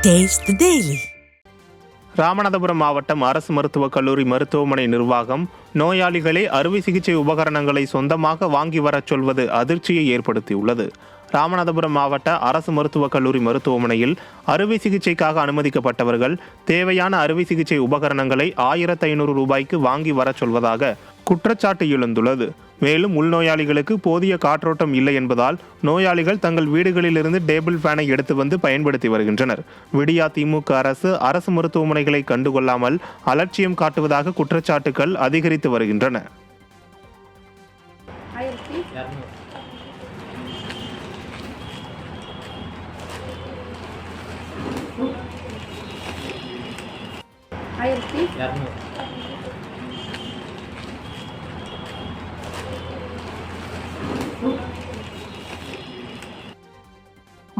Taste the Daily. Ramanathapuram மாவட்டம் அரசு மருத்துவக் கல்லூரி மருத்துவமனை நிர்வாகம் நோயாளிகளே அறுவை சிகிச்சை உபகரணங்களை சொந்தமாக வாங்கி வரச் சொல்வது அதிர்ச்சியை ஏற்படுத்தியுள்ளது. ராமநாதபுரம் மாவட்ட அரசு மருத்துவக் கல்லூரி மருத்துவமனையில் அறுவை சிகிச்சைக்காக அனுமதிக்கப்பட்டவர்கள் தேவையான அறுவை சிகிச்சை உபகரணங்களை 1500 ரூபாய்க்கு வாங்கி வரச் சொல்வதாக குற்றச்சாட்டு எழுந்துள்ளது. மேலும் உள்நோயாளிகளுக்கு போதிய காற்றோட்டம் இல்லை என்பதால் நோயாளிகள் தங்கள் வீடுகளிலிருந்து டேபிள் ஃபேனை எடுத்து வந்து பயன்படுத்தி வருகின்றனர். விடியா திமுக அரசு மருத்துவமனைகளை கண்டுகொள்ளாமல் அலட்சியம் காட்டுவதாக குற்றச்சாட்டுகள் அதிகரித்து வருகின்றன.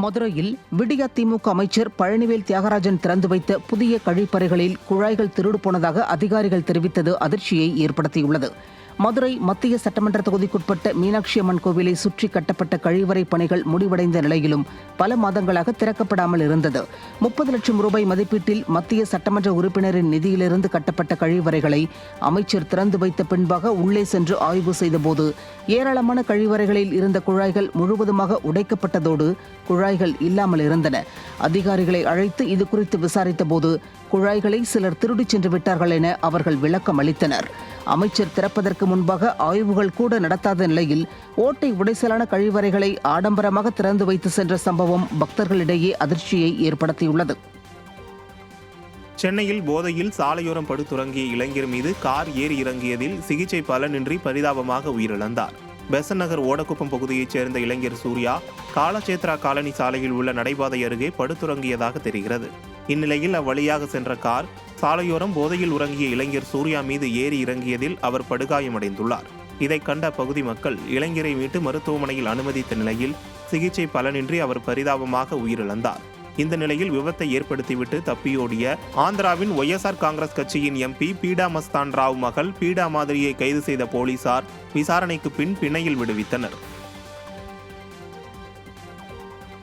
மதுரையில் விடியா திமுக அமைச்சர் பழனிவேல் தியாகராஜன் திறந்து வைத்த புதிய கழிப்பறைகளில் குழாய்கள் திருடு போனதாக அதிகாரிகள் தெரிவித்தது அதிர்ச்சியை ஏற்படுத்தியுள்ளது. மதுரை மத்திய சட்டமன்ற தொகுதிக்குட்பட்ட மீனாட்சி அம்மன் கோவிலை சுற்றி கட்டப்பட்ட கழிவறை பணிகள் முடிவடைந்த நிலையிலும் பல மாதங்களாக திறக்கப்படாமல் இருந்தது. 30 லட்சம் ரூபாய் மதிப்பீட்டில் மத்திய சட்டமன்ற உறுப்பினரின் நிதியிலிருந்து கட்டப்பட்ட கழிவறைகளை அமைச்சர் திறந்து வைத்த பின்பாக உள்ளே சென்று ஆய்வு செய்தபோது ஏராளமான கழிவறைகளில் இருந்த குழாய்கள் முழுவதுமாக உடைக்கப்பட்டதோடு குழாய்கள் இல்லாமல் இருந்தன. அதிகாரிகளை அழைத்து இது குறித்து விசாரித்த போது குழாய்களை சிலர் திருடிச் சென்று விட்டார்கள் என அவர்கள் விளக்கம் அளித்தனர். அமைச்சர் திறப்பதற்கு முன்பாக ஆய்வுகள் கூட நடத்தாத நிலையில் ஓட்டை உடைசலான கழிவறைகளை ஆடம்பரமாக திறந்து வைத்து சென்ற சம்பவம் பக்தர்களிடையே அதிர்ச்சியை ஏற்படுத்தியுள்ளது. சென்னையில் போதையில் சாலையோரம் படுத்துறங்கிய இளைஞர் மீது கார் ஏறி இறங்கியதில் சிகிச்சை பலனின்றி பரிதாபமாக உயிரிழந்தார். பெசன் நகர் ஓடக்குப்பம் பகுதியைச் சேர்ந்த இளைஞர் சூர்யா காலச்சேத்ரா காலனி சாலையில் உள்ள நடைபாதை அருகே படுத்துறங்கியதாக தெரிகிறது. இந்நிலையில் அவ்வழியாக சென்ற கார் சாலையோரம் போதையில் உறங்கிய இளைஞர் சூர்யா மீது ஏறி இறங்கியதில் அவர் படுகாயமடைந்துள்ளார். இதை கண்ட பகுதி மக்கள் இளைஞரை மீட்டு மருத்துவமனையில் அனுமதித்த நிலையில் சிகிச்சை பலனின்றி அவர் பரிதாபமாக உயிரிழந்தார். இந்த நிலையில் விபத்தை ஏற்படுத்திவிட்டு தப்பியோடிய ஆந்திராவின் ஒய்எஸ்ஆர் காங்கிரஸ் கட்சியின் எம்பி பீடா மஸ்தான் ராவ் மகள் பீடா மாதிரியை கைது செய்த போலீசார் விசாரணைக்கு பின் பிணையில் விடுவித்தனர்.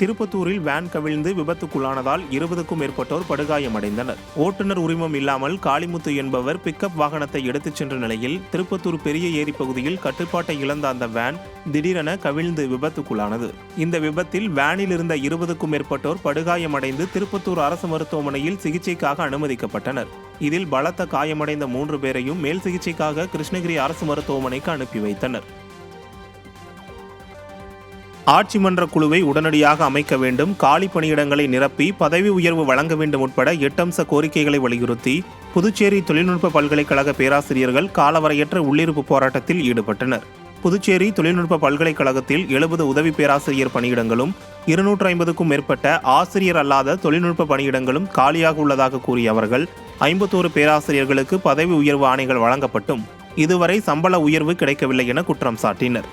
திருப்பத்தூரில் வேன் கவிழ்ந்து விபத்துக்குள்ளானதால் 20க்கும் மேற்பட்டோர் படுகாயமடைந்தனர். ஓட்டுநர் உரிமம் இல்லாமல் காளிமுத்து என்பவர் பிக்கப் வாகனத்தை எடுத்துச் சென்ற நிலையில் திருப்பத்தூர் பெரிய ஏரி பகுதியில் கட்டுப்பாட்டை இழந்த அந்த வேன் திடீரென கவிழ்ந்து விபத்துக்குள்ளானது. இந்த விபத்தில் வேனில் இருந்த 20க்கும் மேற்பட்டோர் படுகாயமடைந்து திருப்பத்தூர் அரசு மருத்துவமனையில் சிகிச்சைக்காக அனுமதிக்கப்பட்டனர். இதில் பலத்த காயமடைந்த 3 பேரையும் மேல் சிகிச்சைக்காக கிருஷ்ணகிரி அரசு மருத்துவமனைக்கு அனுப்பி வைத்தனர். ஆட்சி மன்ற குழுவை உடனடியாக அமைக்க வேண்டும், காலி பணியிடங்களை நிரப்பி பதவி உயர்வு வழங்க வேண்டும் உட்பட 8 அம்ச கோரிக்கைகளை வலியுறுத்தி புதுச்சேரி தொழில்நுட்ப பல்கலைக்கழக பேராசிரியர்கள் காலவரையற்ற உள்ளிருப்பு போராட்டத்தில் ஈடுபட்டனர். புதுச்சேரி தொழில்நுட்ப பல்கலைக்கழகத்தில் 70 உதவி பேராசிரியர் பணியிடங்களும் 250க்கும் மேற்பட்ட ஆசிரியர் அல்லாத தொழில்நுட்ப பணியிடங்களும் காலியாக உள்ளதாக கூறிய அவர்கள் 51 பேராசிரியர்களுக்கு பதவி உயர்வு ஆணைகள் வழங்கப்பட்டும் இதுவரை சம்பள உயர்வு கிடைக்கவில்லை என குற்றம் சாட்டினர்.